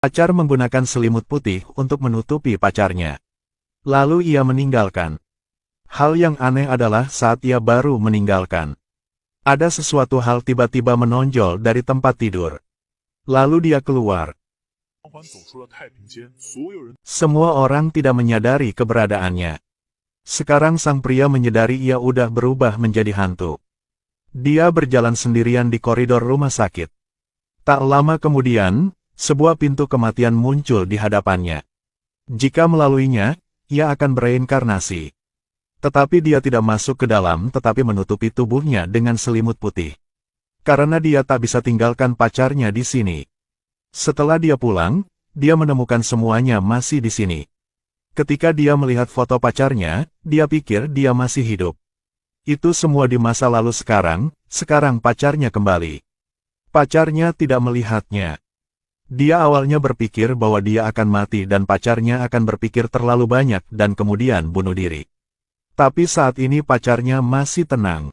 Pacar menggunakan selimut putih untuk menutupi pacarnya. Lalu ia meninggalkan. Hal yang aneh adalah saat ia baru meninggalkan. Ada sesuatu hal tiba-tiba menonjol dari tempat tidur. Lalu dia keluar. Semua orang tidak menyadari keberadaannya. Sekarang sang pria menyadari ia udah berubah menjadi hantu. Dia berjalan sendirian di koridor rumah sakit. Tak lama kemudian, sebuah pintu kematian muncul di hadapannya. Jika melaluinya, ia akan bereinkarnasi. Tetapi dia tidak masuk ke dalam tetapi menutupi tubuhnya dengan selimut putih. Karena dia tak bisa tinggalkan pacarnya di sini. Setelah dia pulang, dia menemukan semuanya masih di sini. Ketika dia melihat foto pacarnya, dia pikir dia masih hidup. Itu semua di masa lalu sekarang pacarnya kembali. Pacarnya tidak melihatnya. Dia awalnya berpikir bahwa dia akan mati dan pacarnya akan berpikir terlalu banyak dan kemudian bunuh diri. Tapi saat ini pacarnya masih tenang.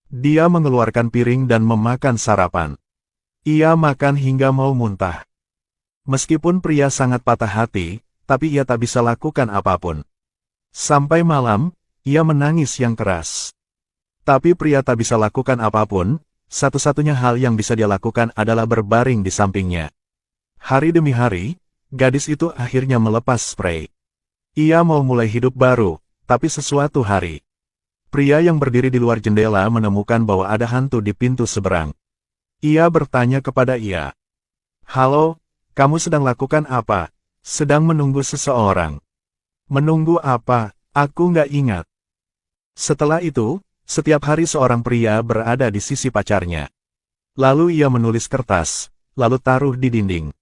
Dia mengeluarkan piring dan memakan sarapan. Ia makan hingga mau muntah. Meskipun pria sangat patah hati, tapi ia tak bisa lakukan apapun. Sampai malam, ia menangis yang keras. Tapi pria tak bisa lakukan apapun, satu-satunya hal yang bisa dia lakukan adalah berbaring di sampingnya. Hari demi hari, gadis itu akhirnya melepas spray. Ia mau mulai hidup baru, tapi sesuatu hari, pria yang berdiri di luar jendela menemukan bahwa ada hantu di pintu seberang. Ia bertanya kepada ia. "Halo, kamu sedang lakukan apa?" "Sedang menunggu seseorang." "Menunggu apa? Aku nggak ingat." Setelah itu, setiap hari seorang pria berada di sisi pacarnya. Lalu ia menulis kertas, lalu taruh di dinding.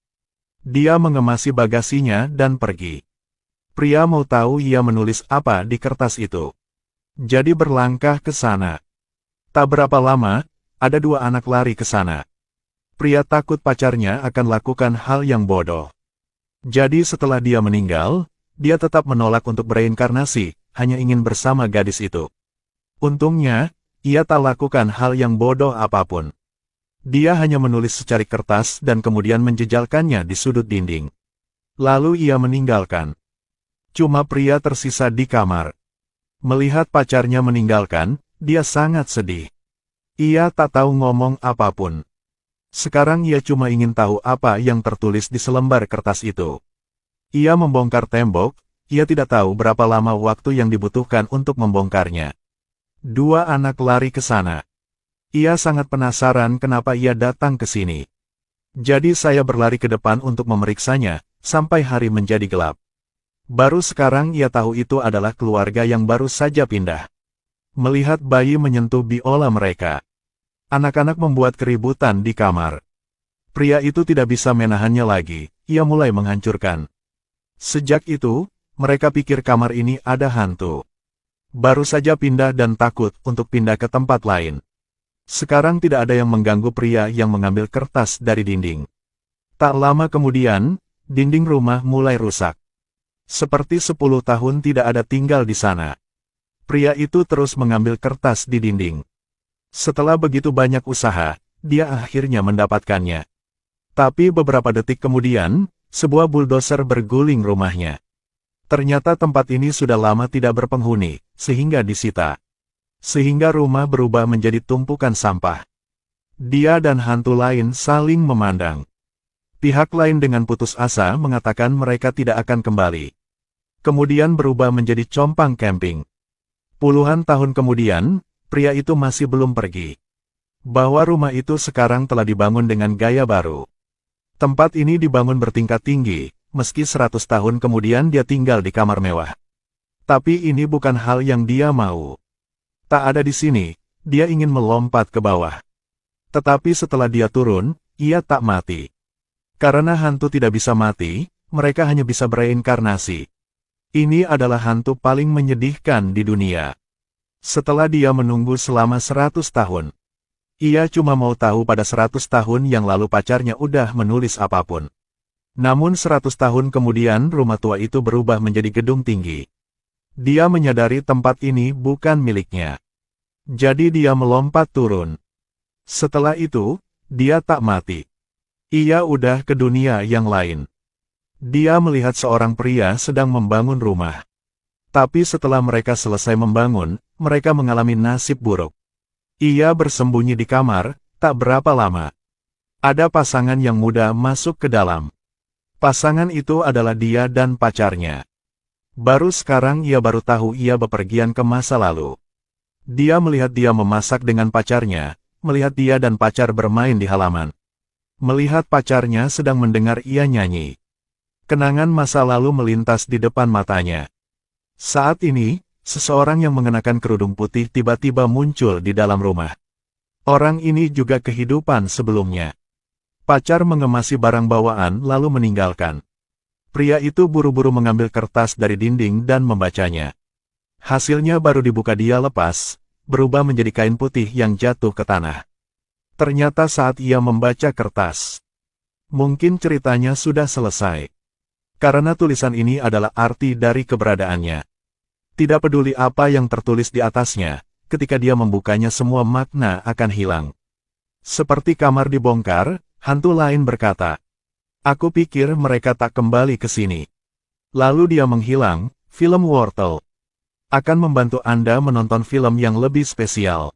Dia mengemasi bagasinya dan pergi. Pria mau tahu ia menulis apa di kertas itu. Jadi berlangkah ke sana. Tak berapa lama, ada dua anak lari ke sana. Pria takut pacarnya akan lakukan hal yang bodoh. Jadi setelah dia meninggal, dia tetap menolak untuk bereinkarnasi, hanya ingin bersama gadis itu. Untungnya, ia tak lakukan hal yang bodoh apapun. Dia hanya menulis secari kertas dan kemudian menjejalkannya di sudut dinding. Lalu ia meninggalkan. Cuma pria tersisa di kamar. Melihat pacarnya meninggalkan, dia sangat sedih. Ia tak tahu ngomong apapun. Sekarang ia cuma ingin tahu apa yang tertulis di selembar kertas itu. Ia membongkar tembok, ia tidak tahu berapa lama waktu yang dibutuhkan untuk membongkarnya. Dua anak lari ke sana. Ia sangat penasaran kenapa ia datang ke sini. Jadi saya berlari ke depan untuk memeriksanya, sampai hari menjadi gelap. Baru sekarang ia tahu itu adalah keluarga yang baru saja pindah. Melihat bayi menyentuh biola mereka. Anak-anak membuat keributan di kamar. Pria itu tidak bisa menahannya lagi, ia mulai menghancurkan. Sejak itu, mereka pikir kamar ini ada hantu. Baru saja pindah dan takut untuk pindah ke tempat lain. Sekarang tidak ada yang mengganggu pria yang mengambil kertas dari dinding. Tak lama kemudian, dinding rumah mulai rusak. Seperti 10 tahun tidak ada tinggal di sana. Pria itu terus mengambil kertas di dinding. Setelah begitu banyak usaha, dia akhirnya mendapatkannya. Tapi beberapa detik kemudian, sebuah buldoser berguling rumahnya. Ternyata tempat ini sudah lama tidak berpenghuni, sehingga disita. Sehingga rumah berubah menjadi tumpukan sampah. Dia dan hantu lain saling memandang. Pihak lain dengan putus asa mengatakan mereka tidak akan kembali. Kemudian berubah menjadi compang camping. Puluhan tahun kemudian, pria itu masih belum pergi. Bahwa rumah itu sekarang telah dibangun dengan gaya baru. Tempat ini dibangun bertingkat tinggi, meski 100 tahun kemudian dia tinggal di kamar mewah. Tapi ini bukan hal yang dia mau. Tak ada di sini, dia ingin melompat ke bawah. Tetapi setelah dia turun, ia tak mati. Karena hantu tidak bisa mati, mereka hanya bisa bereinkarnasi. Ini adalah hantu paling menyedihkan di dunia. Setelah dia menunggu selama 100 tahun. Ia cuma mau tahu pada 100 tahun yang lalu pacarnya udah menulis apapun. Namun 100 tahun kemudian rumah tua itu berubah menjadi gedung tinggi. Dia menyadari tempat ini bukan miliknya. Jadi dia melompat turun. Setelah itu, dia tak mati. Ia udah ke dunia yang lain. Dia melihat seorang pria sedang membangun rumah. Tapi setelah mereka selesai membangun, mereka mengalami nasib buruk. Ia bersembunyi di kamar, tak berapa lama. Ada pasangan yang muda masuk ke dalam. Pasangan itu adalah dia dan pacarnya. Baru sekarang ia baru tahu ia bepergian ke masa lalu. Dia melihat dia memasak dengan pacarnya, melihat dia dan pacar bermain di halaman. Melihat pacarnya sedang mendengar ia nyanyi. Kenangan masa lalu melintas di depan matanya. Saat ini, seseorang yang mengenakan kerudung putih tiba-tiba muncul di dalam rumah. Orang ini juga kehidupan sebelumnya. Pacar mengemasi barang bawaan lalu meninggalkan. Pria itu buru-buru mengambil kertas dari dinding dan membacanya. Hasilnya baru dibuka dia lepas, berubah menjadi kain putih yang jatuh ke tanah. Ternyata saat ia membaca kertas, mungkin ceritanya sudah selesai. Karena tulisan ini adalah arti dari keberadaannya. Tidak peduli apa yang tertulis di atasnya, ketika dia membukanya semua makna akan hilang. Seperti kamar dibongkar, hantu lain berkata, "Aku pikir mereka tak kembali ke sini." Lalu dia menghilang. Film Wortel akan membantu Anda menonton film yang lebih spesial.